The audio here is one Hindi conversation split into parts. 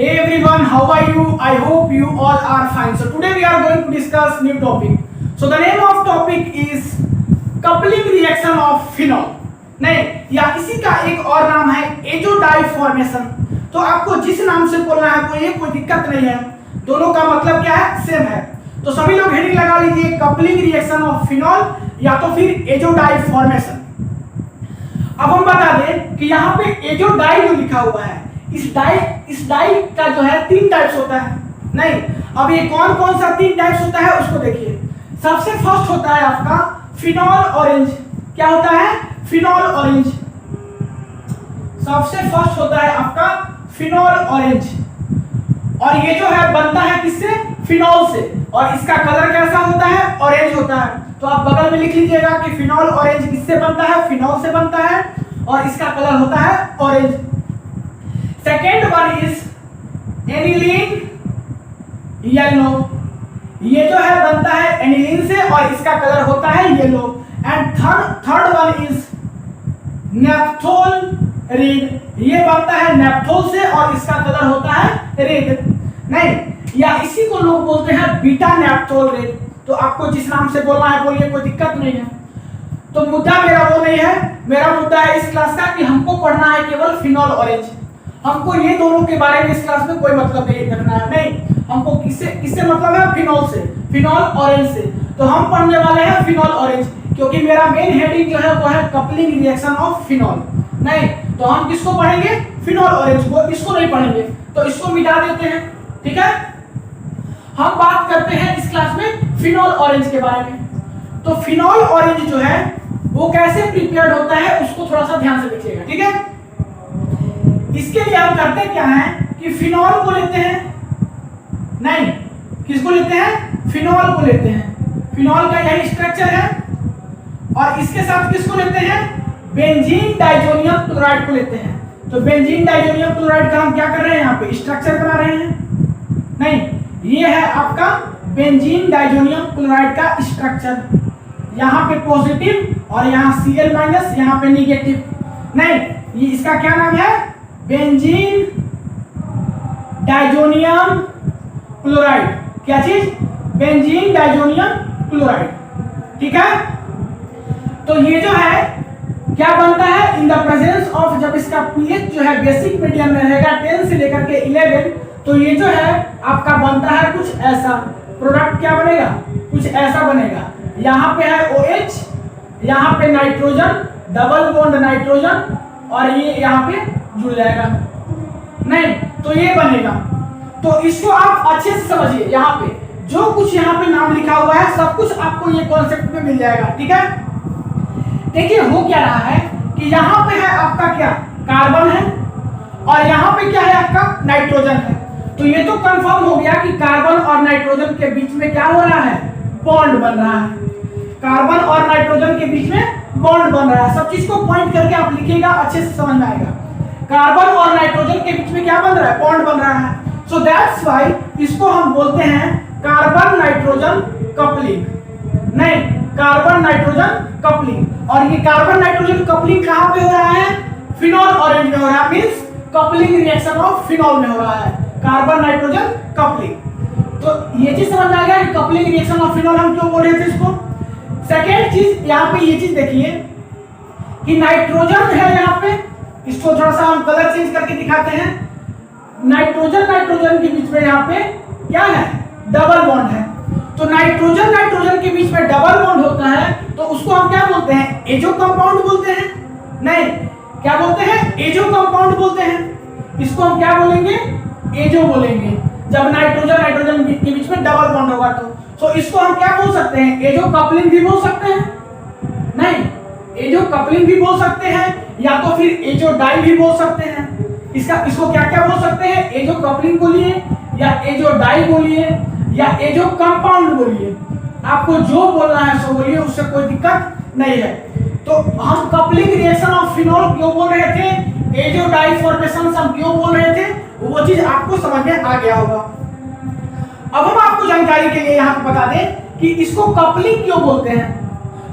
Hey everyone, how are you? I hope you all are fine. So today we are going to discuss new topic. So the name of topic is coupling reaction of phenol. नहीं, या इसी का एक और नाम है एजोडाई फॉर्मेशन. तो आपको जिस नाम से बोलना है कोई दिक्कत नहीं है, दोनों का मतलब क्या है, सेम है. तो सभी लोग हेडिंग लगा लीजिए कपलिंग रिएक्शन ऑफ फिनॉल या तो फिर एजोडाई फॉर्मेशन. अब हम बता दें कि यहाँ पे एजोडाई जो लिखा हुआ है, इस डाई का जो है 3 टाइप्स होता है. नहीं, अब ये कौन कौन सा 3 टाइप्स होता है उसको देखिए. सबसे फर्स्ट होता है आपका फिनॉल ऑरेंज. क्या होता है? Phenol orange. सबसे फर्स्ट होता है आपका फिनॉल ऑरेंज. और ये जो है बनता है किससे? फिनॉल से. और इसका कलर कैसा होता है? ऑरेंज होता है. तो आप बगल में लिख लीजिएगा कि फिनॉल ऑरेंज किससे बनता है? फिनॉल से बनता है और इसका कलर होता है orange. Second one is aniline yellow. ये जो है बनता है एनिलीन से और इसका कलर होता है yellow. And third one is naphthol red. ये बनता है नेप्थोल से और इसका कलर होता है रेड. नहीं, या इसी को लोग बोलते हैं बीटा नेप्थोल रेड. तो आपको जिस नाम से बोलना है बोलिए, कोई दिक्कत नहीं है. तो मुद्दा मेरा वो नहीं है. मेरा मुद्दा है इस क्लास का कि हमको पढ़ना है केवल फिनॉल ऑरेंज. हमको ये दोनों के बारे में इस क्लास में कोई मतलब नहीं रखना है. नहीं, हमको किससे मतलब है? फिनॉल से, फिनॉल ऑरेंज से. तो हम पढ़ने वाले हैं फिनॉल ऑरेंज, क्योंकि मेरा मेन हेडिंग जो है वो है कपलिंग रिएक्शन ऑफ फिनॉल. नहीं, तो हम किसको पढ़ेंगे? फिनॉल ऑरेंज को. इसको नहीं पढ़ेंगे, तो इसको मिटा देते हैं. ठीक है, हम बात करते हैं इस क्लास में फिनॉल ऑरेंज के बारे में. तो फिनॉल ऑरेंज जो है वो कैसे प्रिपेयर्ड होता है उसको थोड़ा सा ध्यान से देखिएगा. ठीक है, इसके लिए हम करते क्या है कि फिनॉल को लेते हैं. नहीं, किसको लेते हैं? फिनॉल को लेते हैं. फिनॉल का यही स्ट्रक्चर है. और इसके साथ किसको लेते हैं? बेंजीन डाइजोनियम क्लोराइड को लेते हैं. तो बेंजीन डाइजोनियम क्लोराइड का हम क्या कर रहे हैं? यहाँ पे स्ट्रक्चर बना रहे हैं. नहीं, ये है आपका बेंजीन डाइजोनियम क्लोराइड का स्ट्रक्चर. यहाँ पे पॉजिटिव और यहाँ Cl माइनस, यहाँ पे निगेटिव. नहीं, ये इसका क्या नाम है? Benzene diazonium chloride. क्या चीज? Benzene diazonium chloride. ठीक है, तो ये जो है क्या बनता है? इन द प्रेजेंस ऑफ, जब इसका पीएच जो है बेसिक मीडियम में रहेगा 10 से लेकर के 11, तो ये जो है आपका बनता है कुछ ऐसा. प्रोडक्ट क्या बनेगा? कुछ ऐसा बनेगा. यहाँ पे है OH, यहाँ पे नाइट्रोजन, डबल बॉन्ड नाइट्रोजन, और ये यहाँ पे जुड़ जाएगा. नहीं, तो ये बनेगा. तो इसको आप अच्छे से समझिए. यहाँ पे जो कुछ यहाँ पे नाम लिखा हुआ है सब कुछ आपको ये कॉन्सेप्ट में मिल जाएगा. ठीक है, देखिए हो क्या रहा है कि यहाँ पे है आपका क्या? कार्बन है और यहाँ पे क्या है? आपका नाइट्रोजन है. तो ये तो कंफर्म हो गया कि कार्बन और नाइट्रोजन के बीच में क्या हो रहा है? बॉन्ड बन रहा है. कार्बन और नाइट्रोजन के बीच में बॉन्ड बन रहा है. सब चीज को पॉइंट करके आप लिखिएगा, अच्छे से समझ में आएगा. कार्बन और नाइट्रोजन के बीच में क्या बन रहा है? बॉन्ड बन रहा है. सो दैट्स व्हाई इसको हम बोलते हैं कार्बन नाइट्रोजन कपलिंग. नहीं, कार्बन नाइट्रोजन कपलिंग. और ये कार्बन नाइट्रोजन कपलिंग कहां पे हो रहा है? फिनॉल ऑरेंज में हो रहा है. Means coupling reaction of phenol में हो रहा है, कार्बन नाइट्रोजन कपलिंग. तो ये चीज समझ में आ गया कि कपलिंग रिएक्शन ऑफ फिनॉल हम क्यों बोल रहे थे इसको. सेकेंड चीज, यहाँ पे ये चीज देखिए कि नाइट्रोजन है यहाँ पे. इसको थोड़ा सा हम कलर चेंज करके दिखाते हैं. नाइट्रोजन के बीच में यहाँ पे क्या है? डबल बॉन्ड है. तो नाइट्रोजन के बीच में डबल बॉन्ड होता है, तो उसको हम क्या बोलते हैं? एजो कंपाउंड बोलते हैं. नहीं, क्या बोलते हैं? एजो कंपाउंड बोलते हैं. इसको हम क्या बोलेंगे? एजो बोलेंगे. जब नाइट्रोजन के बीच में डबल बॉन्ड होगा तो इसको हम क्या बोल सकते हैं? एजो कपलिंग भी बोल सकते हैं. नहीं, एजो कपलिंग भी बोल सकते हैं, या तो फिर एजो डाई भी बोल सकते हैं. इसको क्या क्या बोल सकते हैं? एजो कपलिंग बोलिए, या एजो डाई बोलिए, या एजो कंपाउंड बोलिए. आपको जो बोलना है सो बोलिए, उससे कोई दिक्कत नहीं है. तो हम कपलिंग रिएक्शन ऑफ फिनॉल क्यों बोल रहे थे? एजो डाई फॉर्मेशन हम क्यों बोल रहे थे? वो चीज आपको समझ में आ गया होगा. अब हम आपको जानकारी के लिए यहाँ पे बता दें कि इसको कपलिंग क्यों बोलते हैं.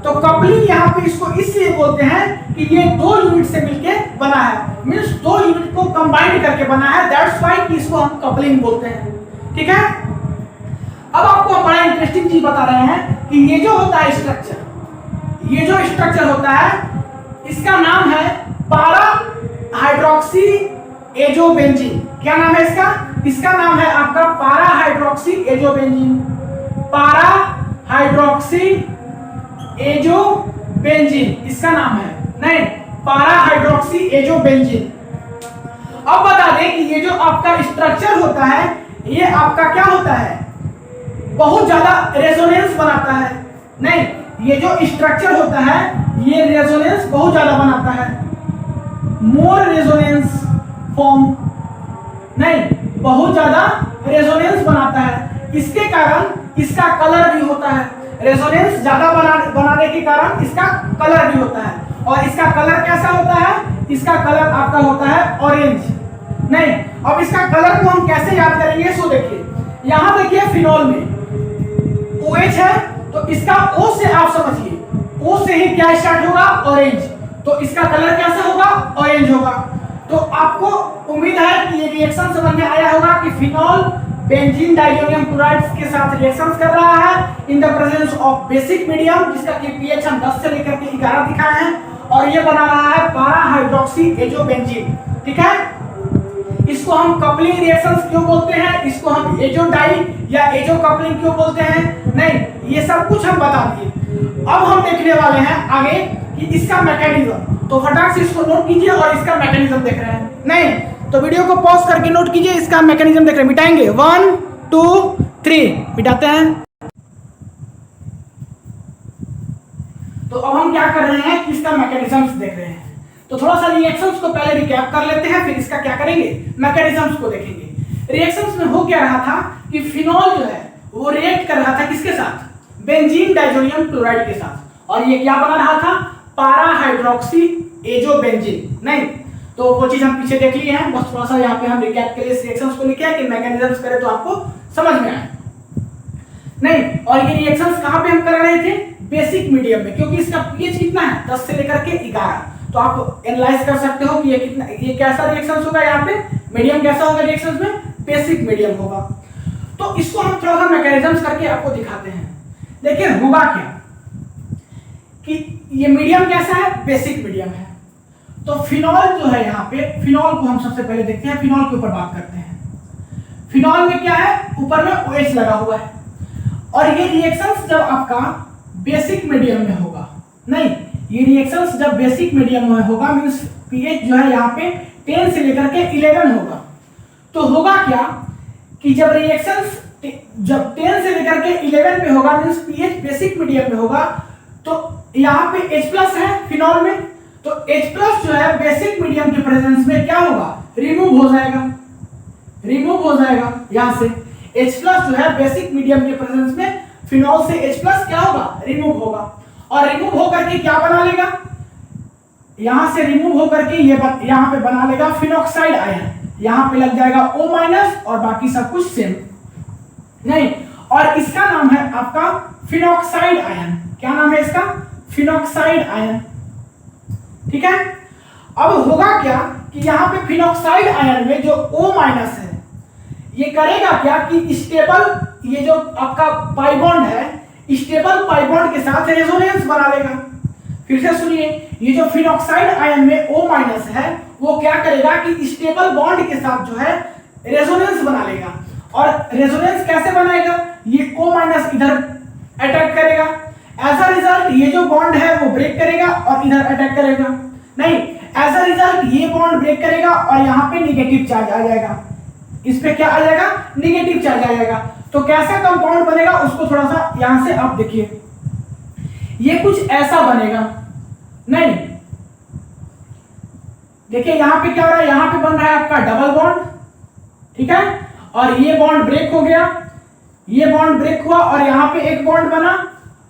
तो कपलिंग यहाँ पे इसको इसलिए बोलते हैं कि ये 2 यूनिट से मिलके बना है. मींस 2 यूनिट को कंबाइंड करके करके बना है, दैट्स व्हाई इसको हम कपलिंग बोलते हैं। ठीक है, अब आपको हम बड़ा इंटरेस्टिंग चीज बता रहे हैं कि ये जो होता है स्ट्रक्चर, ये जो स्ट्रक्चर होता है इसका नाम है पारा हाइड्रोक्सी एजोबेंजीन। क्या नाम है इसका? इसका नाम है आपका पारा हाइड्रोक्सी एजोबेंजीन। पारा हाइड्रोक्सी एजोबेंजीन इसका नाम है, नहीं, पारा हाइड्रोक्सी एजोबेंजीन। अब बता दें कि ये जो आपका स्ट्रक्चर होता है ये आपका क्या होता है, बहुत ज्यादा रेजोनेंस बनाता है। नहीं, ये जो स्ट्रक्चर होता है ये रेजोनेंस बहुत ज्यादा बनाता है, मोर रेजोनेंस फॉर्म, नहीं, बहुत ज्यादा रेजोनेंस बनाता है। इसके कारण इसका कलर भी होता है, रेजोनेंस ज्यादा बनाने के कारण इसका कलर भी होता है। और इसका कलर कैसा होता है? इसका कलर आपका होता है ऑरेंज। नहीं, अब इसका कलर को हम कैसे याद करेंगे? सो देखिए, यहां देखिए फिनॉल में OH है तो इसका O से आप समझिए, O से ही क्या स्टार्ट होगा? ऑरेंज। तो इसका कलर कैसा होगा? ऑरेंज होगा। तो आपको उम्मीद है कि ये रिएक्शन समझ में आया होगा कि फिनॉल बेंजीन डाइजोनियम क्लोराइड के साथ रिएक्शन कर रहा है in the presence of basic medium, जिसका कि पीएच हम 10 से लेकर के 11 दिखाए हैं, और ये बना रहा है पारा हाइड्रोक्सी एजोबेंजीन। ठीक है, इसको हम कपलिंग रिएक्शंस क्यों बोलते हैं, इसको हम एजोडाई या एजो कपलिंग क्यों बोलते हैं, नहीं, ये सब कुछ हम बता दिए। अब हम देखने वाले हैं आगे कि इसका मैकेनिज्म, तो फटाक से इसको नोट कीजिए और इसका मैकेनिज्म देख रहे हैं, नहीं तो वीडियो को पॉज करके नोट कीजिए, इसका मैकेनिज्म देख रहे हैं। मिटाएंगे 1 2 3, मिटाते हैं। तो अब हम क्या कर रहे हैं कि इसका मैकेनिज्म्स देख रहे हैं। तो थोड़ा सा रिएक्शंस को पहले रिकैप कर लेते हैं, फिर इसका क्या करेंगे, मैकेनिज्म्स को देखेंगे। रिएक्शंस में हो क्या रहा था कि फिनॉल जो है वो रिएक्ट कर रहा था किसके साथ? बेंजीन डाइजोनियम क्लोराइड के साथ, और ये क्या बना रहा था? पारा हाइड्रोक्सी एजोबेंजीन। नहीं, तो वो चीज हम पीछे देख लिए हैं, बस थोड़ा सा यहाँ पे हम रिकैप के लिए इस रिएक्शंस को लिखे हैं कि मैकेनिज्म्स करें तो आपको समझ में आए। नहीं, और ये रिएक्शंस कहाँ पे हम कर रहे थे? बेसिक मीडियम में, क्योंकि इसका पीएच कितना है? 10 से लेकर के 11। तो आप एनालाइज कर सकते हो कि ये कितना, ये कैसा रिएक्शंस होगा, यहाँ पे मीडियम कैसा होगा रिएक्शंस में? बेसिक मीडियम होगा। तो इसको हम थोड़ा सा मैकेनिज्म्स करके आपको दिखाते हैं। देखिए होगा क्या कि ये मीडियम कैसा है? बेसिक मीडियम है। तो फिनॉल जो है, यहाँ पे फिनॉल को हम सबसे पहले देखते हैं, फिनॉल के ऊपर बात करते हैं। फिनॉल में क्या है? ऊपर में OH लगा हुआ है, और ये रिएक्शंस जब आपका बेसिक मीडियम में होगा, नहीं, ये रिएक्शंस जब बेसिक मीडियम में होगा मींस पीएच जो है यहाँ पे 10 से लेकर के 11 होगा। तो होगा क्या कि जब रिएक्शंस जब 10 से लेकर के 11 पे होगा मींस पीएच बेसिक मीडियम में होगा, तो यहाँ पे H+ है फिनॉल में, तो H+ जो है बेसिक मीडियम के प्रेजेंस में क्या होगा? रिमूव हो जाएगा, रिमूव हो जाएगा यहाँ से। H+ जो है बेसिक मीडियम के प्रेजेंस में फिनॉल से H+ क्या होगा? रिमूव होगा, और रिमूव होकर के क्या बना लेगा? यहां से रिमूव होकर के ये यहां पे बना लेगा फिनॉक्साइड आयन, यहां पे लग जाएगा O- और बाकी सब कुछ सेम, नहीं, और इसका नाम है आपका फिनॉक्साइड आयन। क्या नाम है इसका? Phenoxide ion. ठीक है, अब होगा क्या कि यहां पे फिनॉक्साइड आयन में जो O- है ये करेगा क्या कि स्टेबल, ये जो आपका पाई बॉन्ड है, स्टेबल पाई बॉन्ड के साथ रेजोनेंस बना लेगा। फिर से सुनिए, ये जो फिनॉक्साइड आयन में O- है वो क्या करेगा कि स्टेबल बॉन्ड के साथ जो है रेजोनेंस बना लेगा। और रेजोनेंस कैसे बनाएगा? ये O- इधर अटैक करेगा, एज अ रिजल्ट ये जो बॉन्ड है वो ब्रेक करेगा और इधर अटैक करेगा, नहीं, एज अ रिजल्ट ये बॉन्ड ब्रेक करेगा और यहाँ पे निगेटिव चार्ज आ जाएगा, इस पे क्या आ जाएगा? निगेटिव चार्ज आ जाएगा। तो कैसा कंपाउंड बनेगा उसको थोड़ा सा यहां से आप देखिए, ये कुछ ऐसा बनेगा, नहीं, देखिए यहां पे क्या हो रहा है? यहां पे बन रहा है आपका डबल बॉन्ड, ठीक है, और ये बॉन्ड ब्रेक हो गया, ये बॉन्ड ब्रेक हुआ और यहां पे एक बॉन्ड बना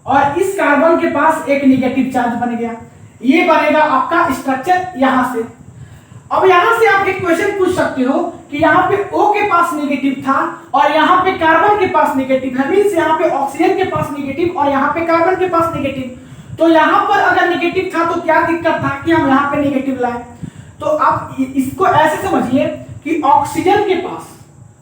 और इस कार्बन के पास एक निगेटिव चार्ज बन गया। ये बनेगा आपका स्ट्रक्चर यहां से। अब यहां से आप एक क्वेश्चन पूछ सकते हो कि यहाँ पे O के पास नेगेटिव था और यहाँ पे कार्बन के पास नेगेटिव है, मींस यहाँ पे ऑक्सीजन के पास नेगेटिव और यहाँ पे कार्बन के पास नेगेटिव। तो यहाँ पर अगर नेगेटिव था तो क्या दिक्कत था कि हम यहाँ पे नेगेटिव लाए? तो आप इसको ऐसे समझिए कि ऑक्सीजन के पास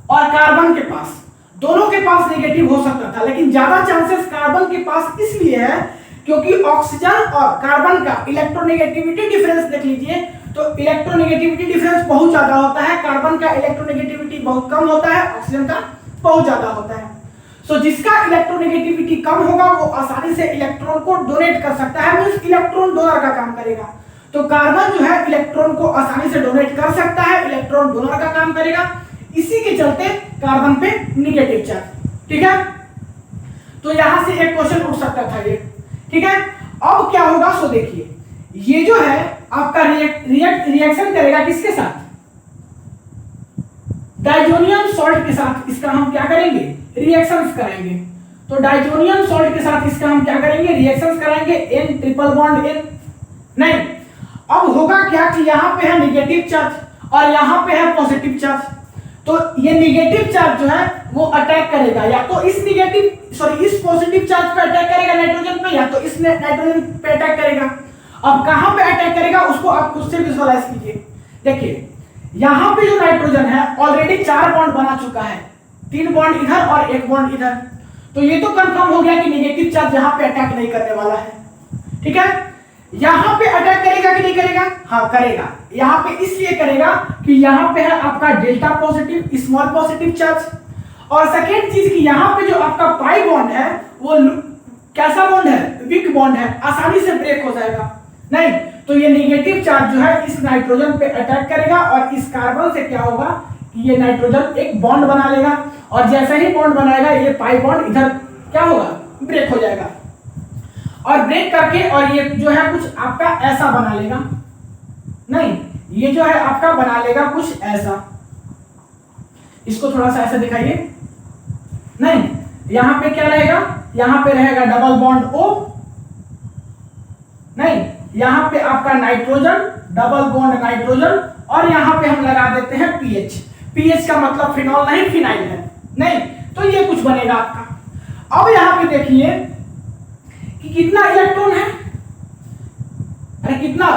और कार्बन के पास, दोनों के पास नेगेटिव हो सकता था, लेकिन ज्यादा चांसेस कार्बन के पास इसलिए है क्योंकि ऑक्सीजन और कार्बन का इलेक्ट्रोनेगेटिविटी डिफरेंस देख लीजिए, तो इलेक्ट्रोनेगेटिविटी डिफरेंस बहुत ज्यादा होता है, कार्बन का इलेक्ट्रोनेगेटिविटी बहुत कम होता है, ऑक्सीजन का बहुत ज्यादा होता है। सो जिसका इलेक्ट्रोनेगेटिविटी कम होगा वो आसानी से इलेक्ट्रॉन को डोनेट कर सकता है, मींस इलेक्ट्रॉन डोनर का काम करेगा। तो कार्बन जो है इलेक्ट्रॉन को आसानी से डोनेट कर सकता है, इलेक्ट्रॉन डोनर का काम करेगा, इसी के चलते कार्बन पे नेगेटिव चार्ज। ठीक है, तो यहां से एक क्वेश्चन उठ सकता था ये। ठीक है, अब क्या होगा सो देखिए, ये जो है आपका रिएक्शन करेगा किसके साथ, डाइजोनियम सॉल्ट के साथ। इसका हम क्या करेंगे, रिएक्शंस कराएंगे। तो डाइजोनियम सॉल्ट के साथ इसका हम क्या करेंगे, रिएक्शंस कराएंगे, N ट्रिपल बॉन्ड N। नहीं, अब होगा क्या कि यहां पे है नेगेटिव चार्ज और यहां पे है पॉजिटिव चार्ज, तो ये नेगेटिव चार्ज जो है वो अटैक करेगा, या तो इस इस पॉजिटिव चार्ज पे अटैक करेगा नाइट्रोजन पे, या तो इस नाइट्रोजन पे अटैक करेगा। अब कहां पे अटैक करेगा उसको आप खुद से विजुअलाइज कीजिए। देखिए यहां पे जो नाइट्रोजन है ऑलरेडी 4 बॉन्ड बना चुका है, 3 बॉन्ड इधर और 1 बॉन्ड इधर, तो ये तो कंफर्म हो गया कि नेगेटिव चार्ज यहां पे अटैक नहीं करने वाला है। ठीक है, यहां पे अटैक करेगा कि नहीं करेगा, हाँ करेगा। यहां पे इसलिए करेगा कि यहां पे है आपका delta positive small positive charge, और सेकेंड चीज कि यहां पे जो आपका पाई बॉन्ड है वो कैसा बॉन्ड है, वीक बॉन्ड है, आसानी से ब्रेक हो जाएगा। नहीं, तो ये नेगेटिव चार्ज जो है इस नाइट्रोजन पे अटैक करेगा और इस कार्बन से क्या होगा कि ये नाइट्रोजन एक बॉन्ड बना लेगा, और जैसे ही बॉन्ड बनाएगा ये पाई बॉन्ड इधर क्या होगा, ब्रेक हो जाएगा, और ब्रेक करके और ये जो है कुछ आपका ऐसा बना लेगा। नहीं, ये जो है आपका बना लेगा कुछ ऐसा, इसको थोड़ा सा ऐसा दिखाइए। नहीं, यहां पे क्या रहेगा, यहां पे रहेगा डबल बॉन्ड O। नहीं, यहां पे आपका नाइट्रोजन, डबल बॉन्ड नाइट्रोजन, और यहां पे हम लगा देते हैं पीएच। पीएच का मतलब फिनॉल नहीं, फिनाइल है। नहीं, तो ये कुछ बनेगा आपका। अब यहां पे देखिए कि कितना इलेक्ट्रॉन है, अरे कितना,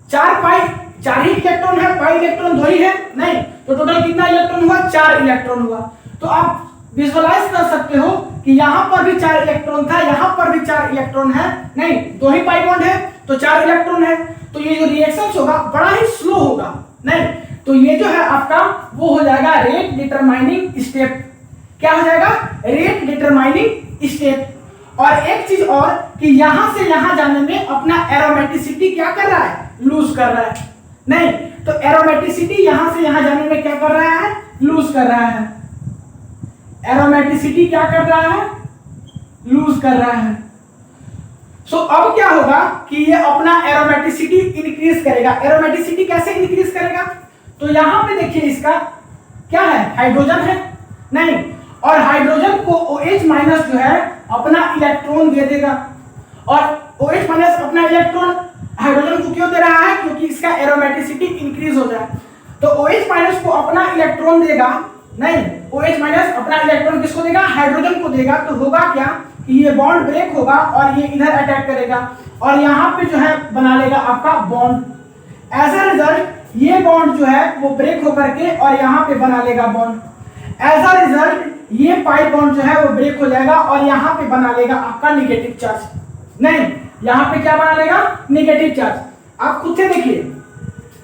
4 ही इलेक्ट्रॉन है, पाई इलेक्ट्रॉन 2 ही है। नहीं, तो टोटल कितना इलेक्ट्रॉन हुआ, 4 इलेक्ट्रॉन हुआ। तो आप विजुअलाइज कर सकते हो कि यहां पर भी 4 इलेक्ट्रॉन था, यहां पर भी 4 इलेक्ट्रॉन है। नहीं, 2 ही पाई बॉन्ड है तो 4 इलेक्ट्रॉन है, तो ये जो रिएक्शन होगा बड़ा ही स्लो होगा। नहीं, तो ये जो है आपका वो हो जाएगा रेट डिटरमाइनिंग स्टेप। क्या हो जाएगा, रेट डिटरमाइनिंग स्टेप। और एक चीज और कि यहां से यहां जाने में अपना एरोमेटिसिटी क्या कर रहा है, लूज कर रहा है। नहीं, तो एरोमेटिसिटी यहां से यहां जाने में क्या कर रहा है, लूज कर रहा है। एरोमेटिसिटी क्या कर रहा है, लूज कर रहा है। सो अब क्या होगा कि ये अपना एरोमेटिसिटी इंक्रीज करेगा। एरोमेटिसिटी कैसे इंक्रीज करेगा, तो यहां पे देखिए इसका क्या है, हाइड्रोजन है। नहीं, और हाइड्रोजन को OH माइनस जो है अपना इलेक्ट्रॉन दे देगा, और OH माइनस अपना इलेक्ट्रॉन हाइड्रोजन को क्यों दे रहा है, क्योंकि इसका एरोमेटिसिटी इंक्रीज हो जाए। तो OH माइनस को अपना इलेक्ट्रॉन देगा। नहीं, OH माइनस अपना इलेक्ट्रॉन किसको देगा, हाइड्रोजन को देगा। तो होगा क्या कि ये बॉन्ड ब्रेक होगा और ये इधर अटैक करेगा, और यहाँ पे जो है बना लेगा आपका बॉन्ड। एज अ रिजल्ट ये बॉन्ड जो है वो ब्रेक होकर के और यहाँ पे बना लेगा बॉन्ड। एज अ रिजल्ट ये पाई बॉन्ड जो है वो ब्रेक हो जाएगा और यहाँ पे बना लेगा आपका नेगेटिव चार्ज। नहीं, यहाँ पे क्या बना लेगा, नेगेटिव चार्ज। आप खुद से देखिए,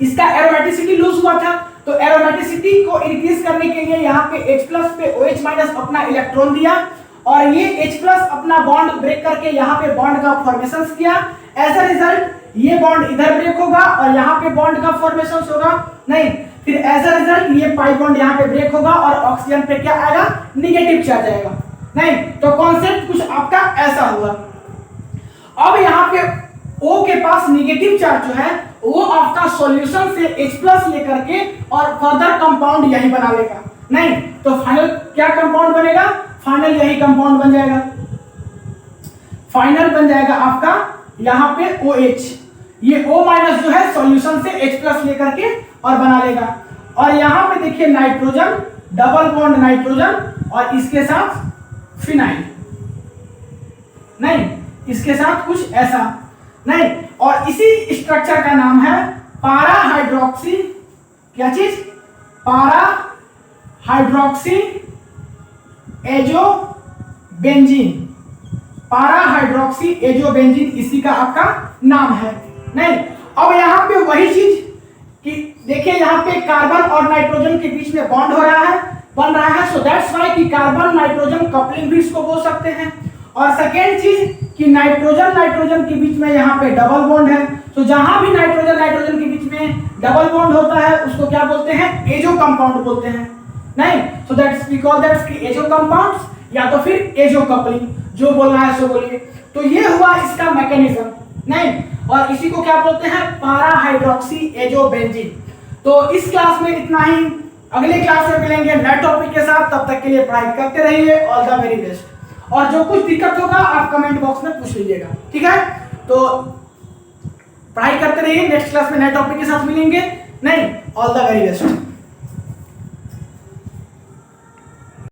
इसका एरोमेटिसिटी लूज हुआ था, तो एरोमेटिसिटी को इंक्रीज करने के लिए यहाँ पे H प्लस पे OH माइनस अपना इलेक्ट्रॉन दिया, और ये H प्लस अपना बॉन्ड ब्रेक करके यहाँ पे बॉन्ड का फॉर्मेशन किया। एज अ रिजल्ट ये बॉन्ड इधर ब्रेक होगा और यहाँ पे बॉन्ड का फॉर्मेशन होगा। नहीं, फिर एज अ रिजल्ट ये पाई बॉन्ड यहाँ पे ब्रेक होगा और ऑक्सीजन पे क्या आएगा, नेगेटिव चार्ज आएगा। नहीं, तो कॉन्सेप्ट कुछ आपका ऐसा हुआ। अब यहाँ पे O के पास नेगेटिव चार्ज जो है वो आपका सॉल्यूशन से H प्लस लेकर के और फर्दर कंपाउंड यही बना लेगा। नहीं, तो फाइनल क्या कंपाउंड बनेगा, फाइनल यही कंपाउंड बन जाएगा। फाइनल बन जाएगा आपका यहाँ पे OH। ये O माइनस जो है सॉल्यूशन से H प्लस लेकर के और बना लेगा, और यहाँ पे देखिए नाइट्रोजन, डबल बॉन्ड नाइट्रोजन और इसके साथ फिनाइल। नहीं, इसके साथ कुछ ऐसा। नहीं, और इसी स्ट्रक्चर का नाम है पारा हाइड्रोक्सी, क्या चीज, पारा हाइड्रोक्सी एजोबेंजीन, पारा हाइड्रोक्सी एजोबेंजीन इसी का आपका नाम है। नहीं, अब यहाँ पे वही चीज कि देखिए यहाँ पे कार्बन और नाइट्रोजन के बीच में बॉन्ड हो रहा है, बन रहा है, सो दैट्स व्हाई कि कार्बन नाइट्रोजन कपलिंग भी इसको बोल सकते हैं। और सेकेंड चीज कि नाइट्रोजन नाइट्रोजन के बीच में यहाँ पे डबल बॉन्ड है, तो जहां भी नाइट्रोजन नाइट्रोजन के बीच में डबल बॉन्ड होता है उसको क्या बोलते हैं, एजो कंपाउंड बोलते हैं। नहीं, so that's we call that's कि एजो कंपाउंड्स या तो फिर एजो कपलिंग, जो बोलना है सो बोलिए। तो ये हुआ इसका मैकेनिज्म। नहीं, और इसी को क्या बोलते हैं, पारा हाइड्रोक्सी एजोबेंजीन। तो इस क्लास में इतना ही, अगले क्लास में मिलेंगे नए टॉपिक के साथ, तब तक के लिए पढ़ाई करते रहिए। All the very best. और जो कुछ दिक्कत होगा आप कमेंट बॉक्स में पूछ लीजिएगा, ठीक है। तो पढ़ाई करते रहिए, नेक्स्ट क्लास में नए टॉपिक के साथ मिलेंगे। नहीं, ऑल द वेरी बेस्ट।